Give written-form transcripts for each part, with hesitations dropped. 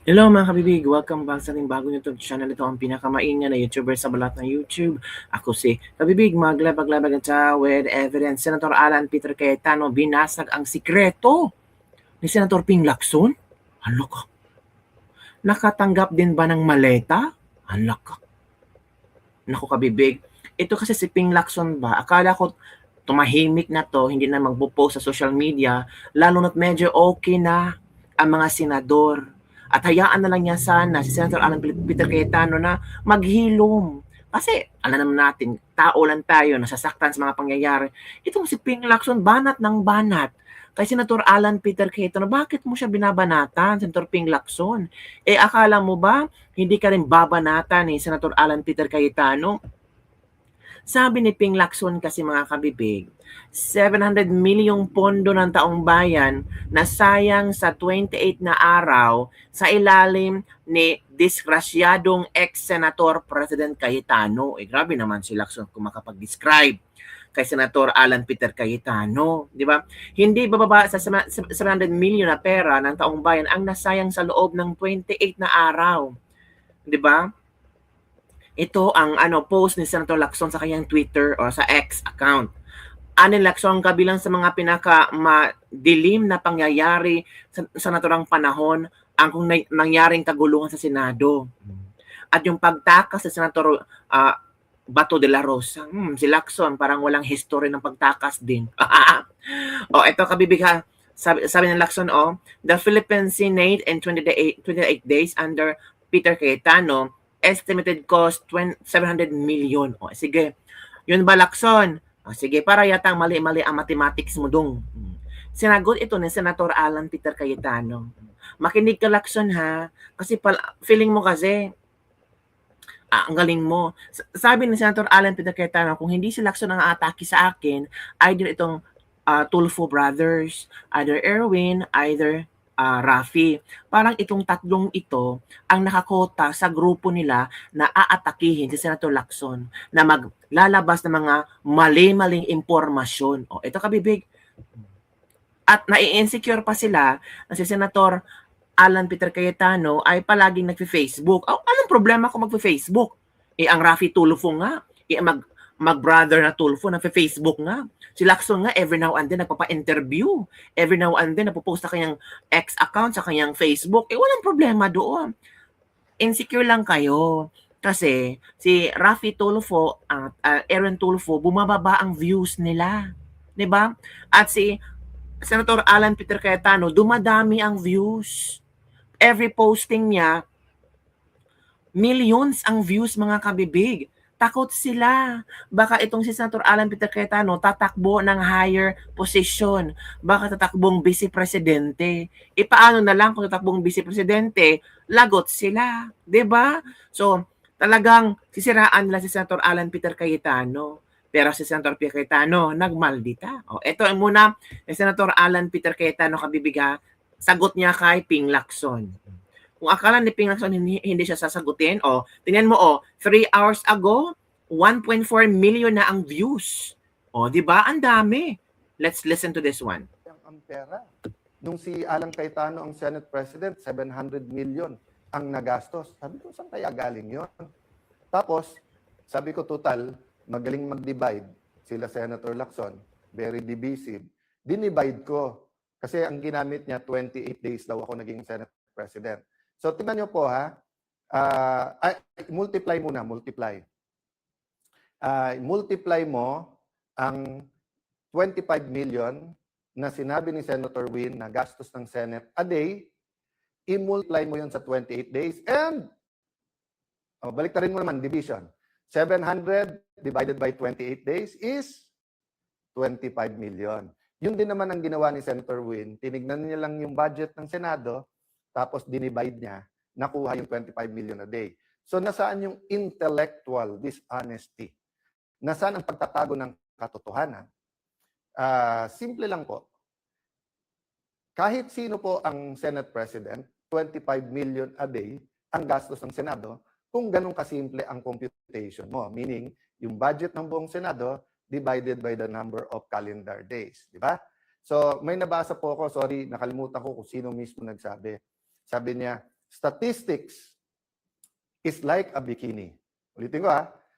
Hello mga kabibig! Welcome back sa ating bagong YouTube channel. Ito ang pinakamaingan na YouTuber sa balat ng YouTube. Ako si Kabibig, maglabag-labag with evidence. Senator Alan Peter Cayetano, binasag ang sikreto ni Senator Ping Lacson? Hala ka. Nakatanggap din ba ng maleta? Hala ka. Naku kabibig, ito kasi si Ping Lacson ba, akala ko tumahimik na to, hindi na magpo-post sa social media, lalo na't medyo okay na ang mga senador. At hayaan na lang niya sana si Senator Alan Peter Cayetano na maghilom. Kasi alam naman natin, tao lang tayo, nasasaktan sa mga pangyayari. Itong si Ping Lacson, banat ng banat. Kay Senator Alan Peter Cayetano, bakit mo siya binabanatan, Senator Ping Lacson? Akala mo ba, hindi ka rin babanatan ni Senator Alan Peter Cayetano? Sabi ni Ping Lacson kasi mga kabibig, 700 milyong pondo ng taong bayan na sayang sa 28 na araw sa ilalim ni disgrasyadong ex-senator President Cayetano. Grabe naman si Lacson kung makapag-describe kay Senator Alan Peter Cayetano, di ba? Hindi bababa sa 700 milyon na pera ng taong bayan ang nasayang sa loob ng 28 na araw, di ba? Ito ang post ni Senator Lacson sa kanyang Twitter o sa X account. Ani Lacson, kabilang sa mga pinaka-madilim na pangyayari sa naturang panahon ang kung nangyaring kaguluhan sa Senado. At yung pagtakas sa Senator Bato de la Rosa, si Lacson parang walang history ng pagtakas din. Ito kabibigha, sabi ng Lacson, the Philippine Senate in 28 days under Peter Cayetano estimated cost 700 million. Sige. Yun ba, Lacson? Sige, para yatang mali-mali ang mathematics mo dong. Sinagot ito ni Senator Alan Peter Cayetano. Makinig ka, Lacson, ha? Kasi feeling mo kasi, ang galing mo. Sabi ni Senator Alan Peter Cayetano, kung hindi si Lacson ang atake sa akin, either itong Tulfo brothers, either Erwin, either Rafi. Parang itong tatlong ito ang nakakota sa grupo nila na aatakihin si Senator Lacson na maglalabas ng mga mali-maling impormasyon. Ito kabibig. At nai-insecure pa sila na si Senator Alan Peter Cayetano ay palaging nagfe-Facebook. Anong problema kung magfe-Facebook? Ang Rafi Tulfo nga, mag-brother na Tulfo nagfe-Facebook nga. Si Lacson nga every now and then nagpapa-interview. Every now and then napopost sa kanyang X account, sa kanyang Facebook. Walang problema doon. Insecure lang kayo. Kasi si Rafi Tulfo at Aaron Tulfo, bumababa ang views nila. 'Di ba? At si Senator Alan Peter Cayetano, dumadami ang views. Every posting niya, millions ang views mga kabibig. Takot sila. Baka itong si Senator Alan Peter Cayetano tatakbo ng higher position. Baka tatakbong vice presidente. Paano na lang kung tatakbong vice presidente, lagot sila. 'Di ba? So, talagang sisiraan nila si Senator Alan Peter Cayetano. Pero si Senator Peter Cayetano, nagmaldita. Ito muna, si Senator Alan Peter Cayetano kabibiga, sagot niya kay Ping Lacson. Kung akala ni Ping Lacson hindi siya sasagutin, tingnan mo, 3 hours ago, 1.4 million na ang views. Di ba? Ang dami. Let's listen to this one. Ang pera. Nung si Alan Cayetano ang Senate President, 700 million ang nagastos. Sabi ko, saan kaya galing yon? Tapos, sabi ko, total, magaling mag-divide sila Senator Lacson, very divisive. Dinivide ko. Kasi ang ginamit niya, 28 days daw ako naging Senate President. So, tingnan niyo po ha. Multiply muna, multiply. Multiply mo ang 25 million na sinabi ni Senator Win na gastos ng Senate a day, i-multiply mo yun sa 28 days and baliktarin mo naman, division. 700 divided by 28 days is 25 million. Yun din naman ang ginawa ni Senator Win. Tinignan niya lang yung budget ng Senado, tapos dinivide niya, nakuha yung 25 million a day. So nasaan yung intellectual dishonesty? Nasaan ang pagtatago ng katotohanan? Simple lang po. Kahit sino po ang Senate President, 25 million a day ang gastos ng Senado kung ganun kasimple ang computation mo. Meaning, yung budget ng buong Senado divided by the number of calendar days. Di ba? So, may nabasa po ako, sorry, nakalimutan ko kung sino mismo nagsabi. Sabi niya, Statistics is like a bikini. Ulitin ko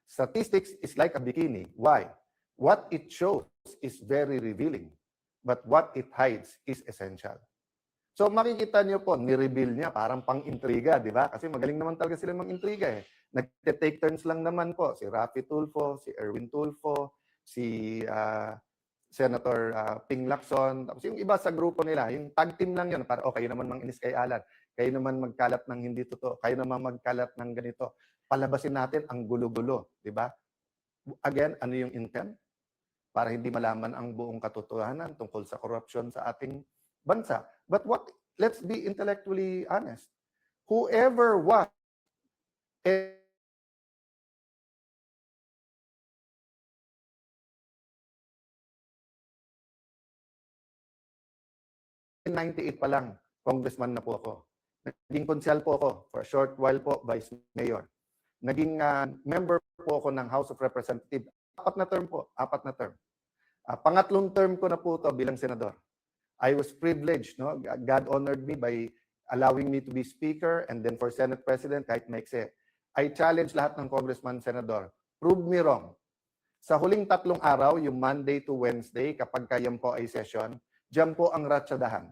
statistics is like a bikini. Why? What it shows is very revealing, but what it hides is essential. So makikita niyo po, ni-reveal niya parang pang-intriga, di ba? Kasi magaling naman talaga sila mang-intriga eh. Nagte-take turns lang naman po si Raffy Tulfo, si Erwin Tulfo, si Senator Ping Lacson, tapos yung iba sa grupo nila, yung tag team lang yun, para kayo naman mang-inis kay Alan, kayo naman magkalat ng hindi totoo, kayo naman magkalat ng ganito. Palabasin natin ang gulo-gulo, di ba? Again, ano yung intent? Para hindi malaman ang buong katotohanan tungkol sa korupsyon sa ating bansa. But let's be intellectually honest. Whoever was in 98 pa lang, congressman na po ako. Naging konsyal po ako for a short while po, vice mayor. Naging member po ako ng House of Representatives. 4 na term po, 4 na term. Pangatlong term ko na po ito bilang senador. I was privileged, no? God honored me by allowing me to be speaker and then for Senate President kahit maikse. I challenge lahat ng congressman, senador. Prove me wrong. Sa huling 3 araw, yung Monday to Wednesday, kapag kayan po ay session, diyan po ang ratsadahan.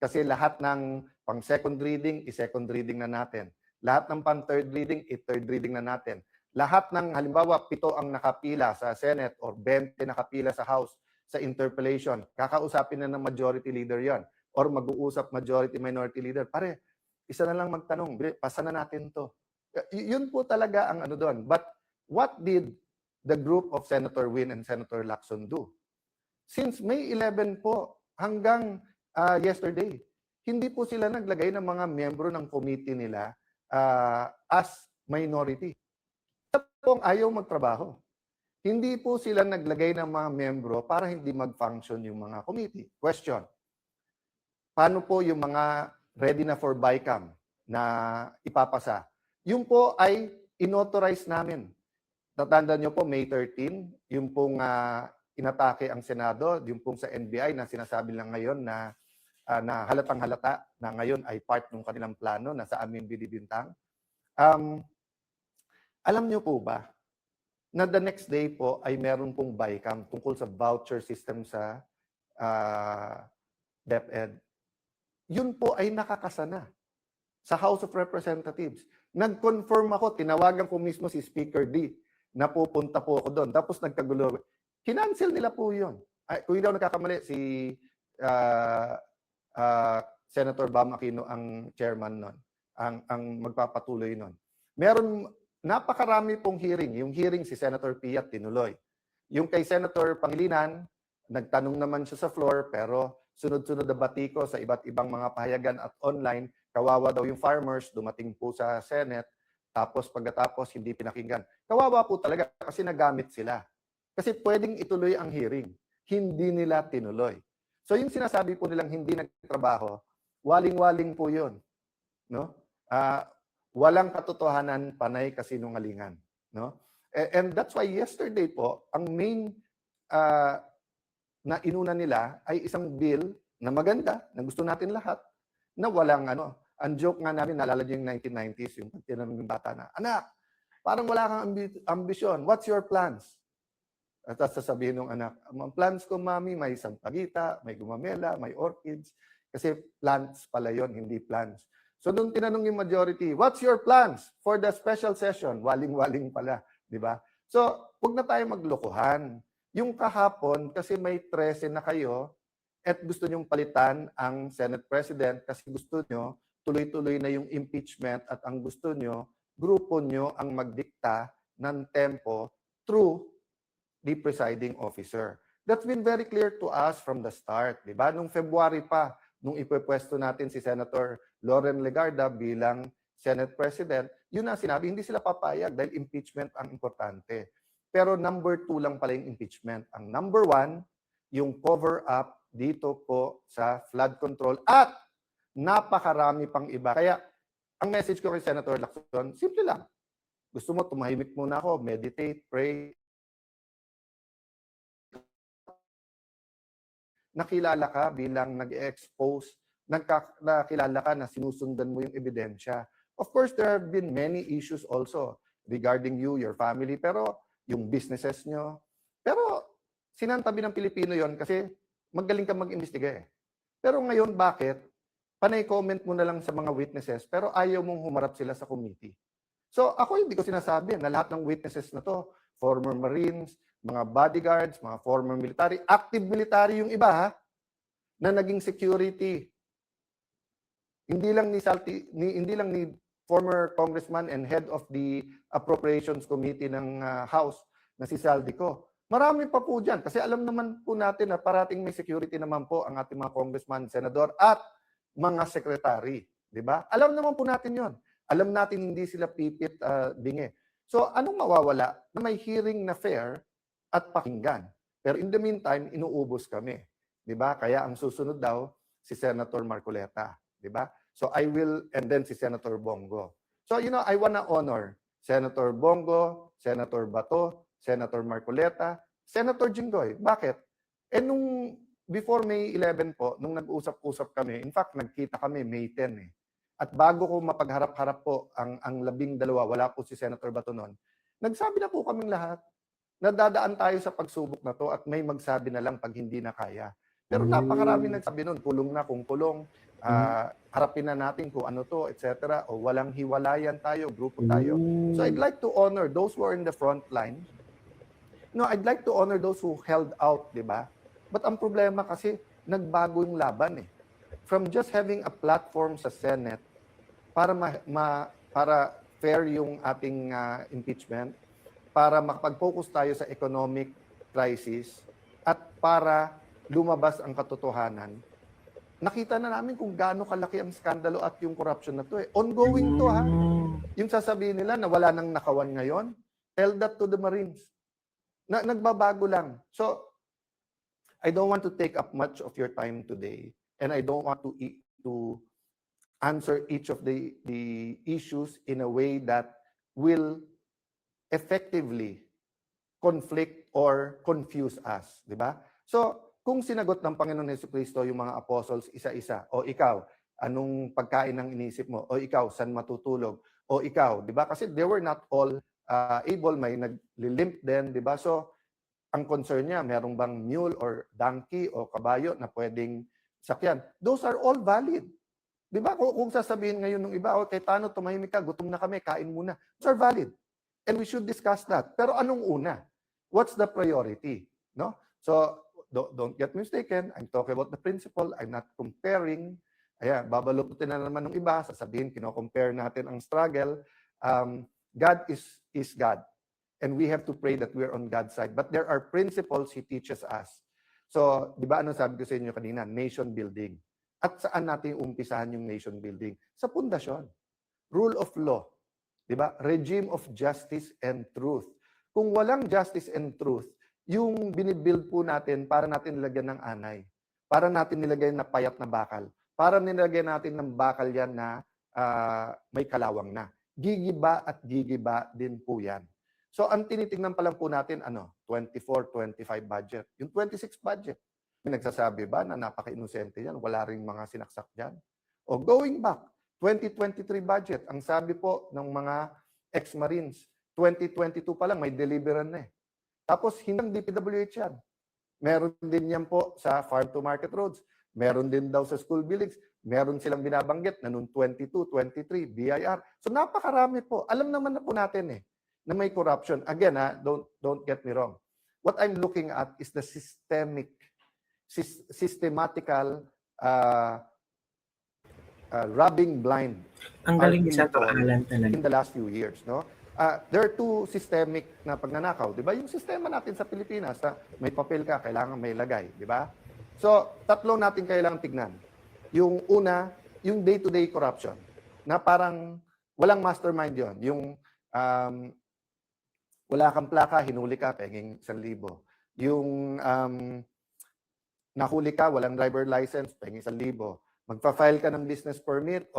Kasi lahat ng pang second reading, i-second reading na natin. Lahat ng pang third reading, i-third reading na natin. Lahat ng, halimbawa, 7 ang nakapila sa Senate or 20 nakapila sa House sa interpellation, kakausapin na ng majority leader yon or mag-uusap majority minority leader. Pare, isa na lang magtanong, pasa na natin to. Yun po talaga ang ano doon. But what did the group of Senator Win and Senator Lacson do? Since May 11 po hanggang yesterday, hindi po sila naglagay ng mga miyembro ng committee nila as minority. Sila po ang ayaw magtrabaho. Hindi po sila naglagay ng mga miyembro para hindi mag-function yung mga committee. Question, paano po yung mga ready na for BICAM na ipapasa? Yung po ay inauthorize namin. Tatandaan nyo po, May 13, yung pong inatake ang Senado, yung pong sa NBI na sinasabi lang ngayon na halatang halata na ngayon ay part ng kanilang plano na sa amin binibintang. Alam nyo po ba na the next day po ay meron pong BICAM tungkol sa voucher system sa DepEd. Yun po ay nakakasana sa House of Representatives. Nag-confirm ako, tinawagan ko mismo si Speaker D na pupunta po ako doon. Tapos nagkagulo. Kinancel nila po yun. Kung hindi ako nagkakamali, si Senator Bam Aquino ang chairman nun, ang magpapatuloy nun. Meron napakarami pong hearing. Yung hearing si Senator Pia tinuloy. Yung kay Senator Pangilinan, nagtanong naman siya sa floor pero sunod-sunod na batiko sa iba't ibang mga pahayagan at online, kawawa daw yung farmers, dumating po sa Senate, tapos pagkatapos hindi pinakinggan. Kawawa po talaga kasi nagamit sila. Kasi pwedeng ituloy ang hearing. Hindi nila tinuloy. So yung sinasabi po nilang hindi nagtrabaho, waling-waling po yun. No? Walang katotohanan, panay kasinungalingan. No? And that's why yesterday po, ang main na inuna nila ay isang bill na maganda, na gusto natin lahat, na walang ano. Ang joke nga namin, naalala niyo yung 1990s, yung tinanong ng bata na, anak, parang wala kang ambisyon. What's your plans? At sasabihin ng anak, ang plans ko, mami, may sampagita, may gumamela, may orchids. Kasi plants pala yon, hindi plans. So nung tinanong yung majority, what's your plans for the special session? Waling-waling pala, di ba? So, huwag na tayo maglokohan. Yung kahapon, kasi may 13 na kayo, at gusto nyong palitan ang Senate President kasi gusto nyo, tuloy-tuloy na yung impeachment at ang gusto nyo, grupo nyo ang magdikta ng tempo through the presiding officer. That's been very clear to us from the start, di ba? Nung February pa, nung ipepwesto natin si Senator Loren Legarda bilang Senate President, yun na sinabi, hindi sila papayag dahil impeachment ang importante. Pero number 2 lang pala yung impeachment. Ang number 1, yung cover-up dito po sa flood control at napakarami pang iba. Kaya ang message ko kay Senator Lacson, simple lang. Gusto mo, tumahimik muna ako, meditate, pray. Nakilala ka bilang nag-expose nakilala ka na sinusundan mo yung ebidensya. Of course, there have been many issues also regarding you, your family, pero yung businesses nyo. Pero sinantabi ng Pilipino yon kasi magaling ka mag-imbestiga eh. Pero ngayon, bakit? Panay comment mo na lang sa mga witnesses, pero ayaw mong humarap sila sa committee. So ako hindi ko sinasabi na lahat ng witnesses na to, former Marines, mga bodyguards, mga former military, active military yung iba ha, na naging security. Hindi lang ni former congressman and head of the Appropriations Committee ng House na si Saldico. Marami pa po dyan kasi alam naman po natin na parating may security naman po ang ating mga congressman, senador at mga secretary, di ba? Alam naman po natin 'yon. Alam natin hindi sila pipit bingi. So anong mawawala na may hearing na fair at pakinggan? Pero in the meantime, inuubos kami, di ba? Kaya ang susunod daw si Senator Marcoleta, di ba? So I will, and then si Senator Bongo. So I wanna honor Senator Bongo, Senator Bato, Senator Marcoleta, Senator Jinggoy. Bakit? Nung before May 11 po, nung nag-usap-usap kami, in fact, nagkita kami May 10 eh. At bago ko mapagharap-harap po ang 12, wala po si Senator Bato noon, nagsabi na po kaming lahat na dadaan tayo sa pagsubok na to at may magsabi na lang pag hindi na kaya. Pero napakarami nagsabi noon, kulong na kung kulong, harapin na natin kung ano to, etc. O walang hiwalayan tayo, grupo tayo. So I'd like to honor those who are in the front line. No, I'd like to honor those who held out, di ba? But ang problema kasi, nagbago yung laban eh. From just having a platform sa Senate para fair yung ating impeachment, para makapag-focus tayo sa economic crisis, at para lumabas ang katotohanan, nakita na namin kung gaano kalaki ang skandalo at yung corruption na to eh. Ongoing to ha. Yung sasabihin nila na wala nang nakawan ngayon, tell that to the Marines. Nagbabago lang. So, I don't want to take up much of your time today, and I don't want to answer each of the issues in a way that will effectively conflict or confuse us, di ba? So, kung sinagot ng Panginoon Jesucristo yung mga apostles isa-isa, o ikaw, anong pagkain ang inisip mo? O ikaw, saan matutulog? O ikaw, di ba? Kasi they were not all able, may naglilimp din, di ba? So, ang concern niya, merong bang mule or donkey o kabayo na pwedeng sakyan? Those are all valid. Di ba? Kung sasabihin ngayon ng iba, okay, Tano, tumahimik ka, gutom na kami, kain muna. Those are valid. And we should discuss that. Pero anong una? What's the priority? No? So, don't get mistaken. I'm talking about the principle. I'm not comparing. Ayan, babalutin na naman ng iba. Sasabihin, kino-compare natin ang struggle. God is God. And we have to pray that we're on God's side. But there are principles He teaches us. So, di ba ano sabi ko sa inyo kanina? Nation building. At saan natin umpisahan yung nation building? Sa pundasyon. Rule of law. Di ba? Regime of justice and truth. Kung walang justice and truth, yung binibuild po natin para natin nilagyan ng anay, para natin nilagay na payat na bakal, para nilagyan natin ng bakal yan na may kalawang na. Gigiba at gigiba din po yan. So, ang tinitingnan pa lang po natin, 24-25 budget. Yung 26 budget. May nagsasabi ba na napaka-inosente yan? Wala ring mga sinaksak dyan? O going back, 2023 budget. Ang sabi po ng mga ex-Marines, 2022 pa lang, may deliveran na eh. Tapos, hindi lang DPWH yan. Meron din yan po sa farm-to-market roads. Meron din daw sa school buildings. Meron silang binabanggit na noong 22, 23, BIR. So, napakarami po. Alam naman na po natin eh, na may corruption. Again, don't get me wrong. What I'm looking at is the systematical rubbing blind. Ang galing ni Senator Alan talaga. In the last few years, no? There are two systemic na pagnanakaw, di ba? Yung sistema natin sa Pilipinas, may papel ka, kailangan may lagay, di ba? So, tatlo natin kailangan tignan. Yung una, yung day-to-day corruption, na parang walang mastermind yon. Yung wala kang plaka, hinuli ka, penging 1,000. Yung nahuli ka, walang driver license, penging 1,000. Magpa-file ka ng business permit,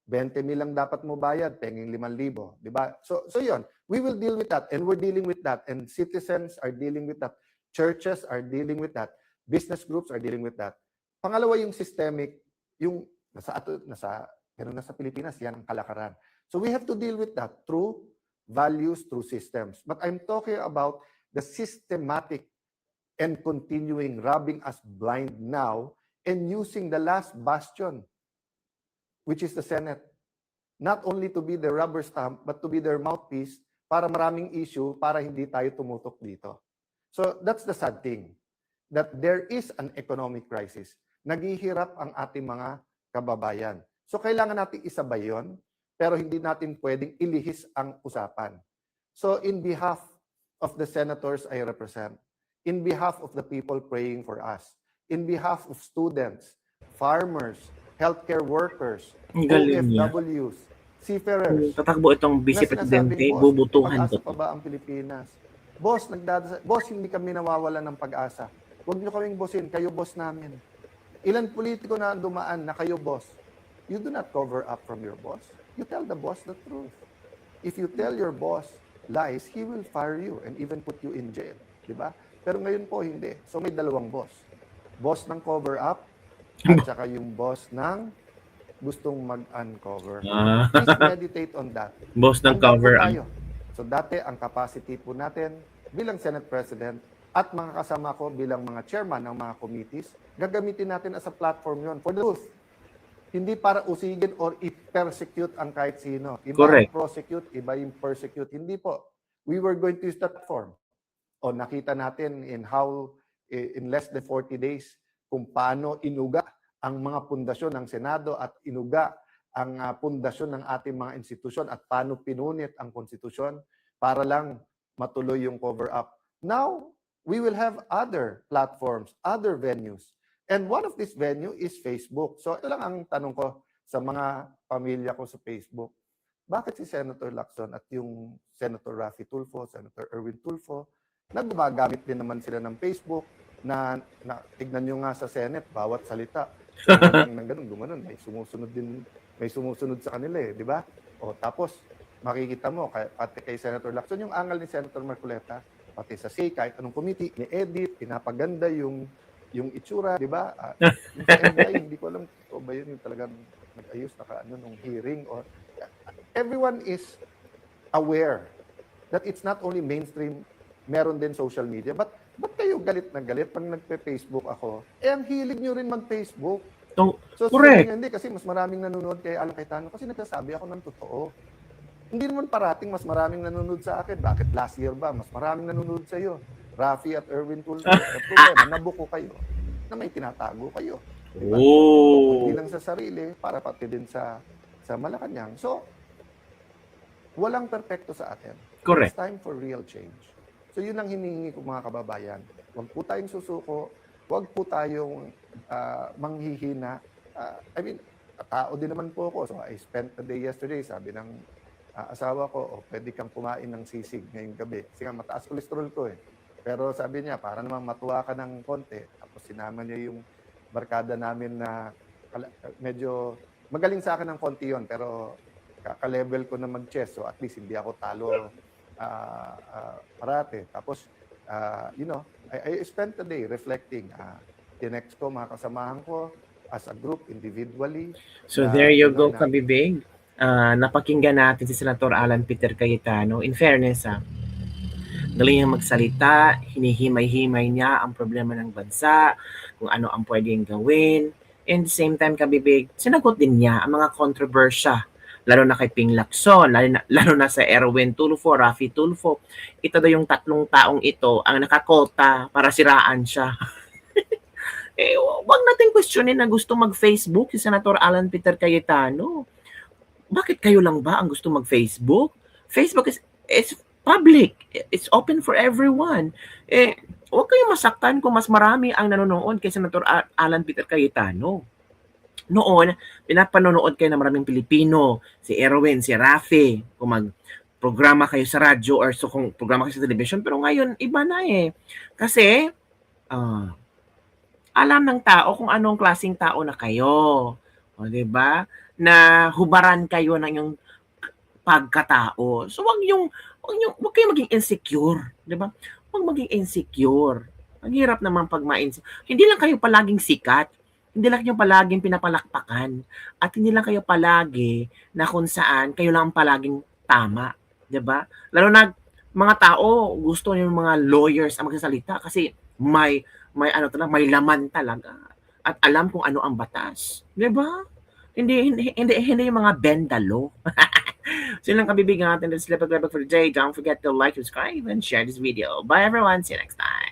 20,000 lang dapat mo bayad, penging 5,000. Diba? So yun, we will deal with that, and we're dealing with that, and citizens are dealing with that, churches are dealing with that, business groups are dealing with that. Pangalawa, yung systemic, yung ganun na sa Pilipinas, yan ang kalakaran. So we have to deal with that through values, through systems. But I'm talking about the systematic and continuing rubbing us blind now and using the last bastion, which is the Senate, not only to be the rubber stamp, but to be their mouthpiece para maraming issue para hindi tayo tumutok dito. So that's the sad thing, that there is an economic crisis. Naghihirap ang ating mga kababayan. So kailangan natin isabay yun, pero hindi natin pwedeng ilihis ang usapan. So in behalf of the senators I represent, in behalf of the people praying for us, in behalf of students, farmers, healthcare workers, Ang galing niya. OFWs, seafarers, Tatakbo itong vice presidente, bubutuhan pag-asa ko pa to. ba ang Pilipinas? Boss, boss, hindi kami nawawalan ng pag-asa. Huwag niyo kaming bossin, kayo boss namin. Ilan politiko na dumaan na kayo boss? You do not cover up from your boss. You tell the boss the truth. If you tell your boss lies, he will fire you and even put you in jail. Diba? Pero ngayon po, hindi. So may dalawang boss. Boss ng cover up at saka yung boss ng gustong mag-uncover. Please meditate on that. Boss ng Handa cover po up. tayo. So dati, ang capacity po natin bilang Senate President at mga kasama ko bilang mga chairman ng mga committees, gagamitin natin as a platform yon for the truth. Hindi para usigin or i-persecute ang kahit sino. Iba Correct. yung prosecute, iba yung persecute. Hindi po. We were going to use that platform. O nakita natin in less than 40 days kung paano inuga ang mga pundasyon ng Senado at inuga ang pundasyon ng ating mga institusyon at paano pinunit ang konstitusyon para lang matuloy yung cover-up. Now, we will have other platforms, other venues. And one of this venue is Facebook. So ito lang ang tanong ko sa mga pamilya ko sa Facebook. Bakit si Senator Lacson at yung Senator Raffy Tulfo, Senator Erwin Tulfo, nagbagamit din naman sila ng Facebook na tignan nyo nga sa Senate, bawat salita. So, ng ganun, gumanon, may sumusunod sa kanila di ba? O tapos, makikita mo, pati kay Senator Lacson, yung angal ni Senator Marcoleta, pati sa SAY, kahit anong committee, ni-edit, pinapaganda yung itsura, di ba? Yung sa MI, hindi ko alam kung ba yun yung talagang nag-ayos nung hearing. Or everyone is aware that it's not only mainstream, meron din social media. But ba't kayo galit na galit pag nagpe-Facebook ako? Ang hilig nyo rin mag-Facebook. So, correct. Hindi, kasi mas maraming nanonood kay Alan Cayetano kasi nagsasabi ako ng totoo. Hindi naman parating mas maraming nanonood sa akin. Bakit last year ba? Mas maraming nanonood sa iyo. Raffy at Erwin Tulfo. At problema, nabuko kayo na may tinatago kayo. Diba? Hindi lang sa sarili, para pati din sa Malacanang. So, walang perpekto sa atin. Correct. It's time for real change. So, yun ang hinihingi ko mga kababayan. Huwag po tayong susuko. Huwag po tayong manghihina. Tao din naman po ako. So, I spent the day yesterday, sabi ng asawa ko, pwede kang kumain ng sisig ngayong gabi. Kasi nga, mataas kolesterol ko eh. Pero sabi niya, para namang matuwa ka ng konti. Tapos sinama niya yung barkada namin na medyo magaling sa akin ng konti yon, pero kaka-level ko na mag-chess. So at least hindi ako talo parate. Tapos, I spent the day reflecting. Tinext ko mga kasamahan ko as a group, individually. So there you go, Kabibig. Napakinggan natin si Senator Alan Peter Cayetano. In fairness, galing niyang magsalita, hinihimay-himay niya ang problema ng bansa, kung ano ang pwedeng gawin. And the same time, Kabibig, sinagot din niya ang mga kontrobersya, lalo na kay Ping Lacson, lalo na sa Erwin Tulfo, Raffy Tulfo. Ito daw yung tatlong taong ito ang nakakota para siraan siya. Wag natin questionin na gusto mag-Facebook si Senator Alan Peter Cayetano. Bakit kayo lang ba ang gusto mag-Facebook? Facebook is public. It's open for everyone. Huwag kayong masaktan kung mas marami ang nanonood kay Senator Alan Peter Cayetano. Noon, pinapanonood kayo ng maraming Pilipino, si Erwin, si Raffy, kung mag-programa kayo sa radyo or kung programa kayo sa television. Pero ngayon, iba na eh. Kasi, alam ng tao kung anong klaseng tao na kayo. O, diba? Na hubaran kayo ng yung pagkatao. So, wag kayong maging insecure. Diba? Huwag maging insecure. Ang hirap naman pag ma-insecure. Hindi lang kayo palaging sikat. hindi lang kayo palaging pinapalakpakan at hindi lang kayo palagi na kung saan kayo lang palaging tama, 'di ba? Lalo na mga tao gusto yung mga lawyers ang magsasalita kasi may ano talaga, may laman talaga at alam kung ano ang batas, 'di ba? Hindi yung mga bend the law. So yun lang kabibigan natin. Let's live a for the day. Don't forget to like, subscribe, and share this video. Bye everyone. See you next time.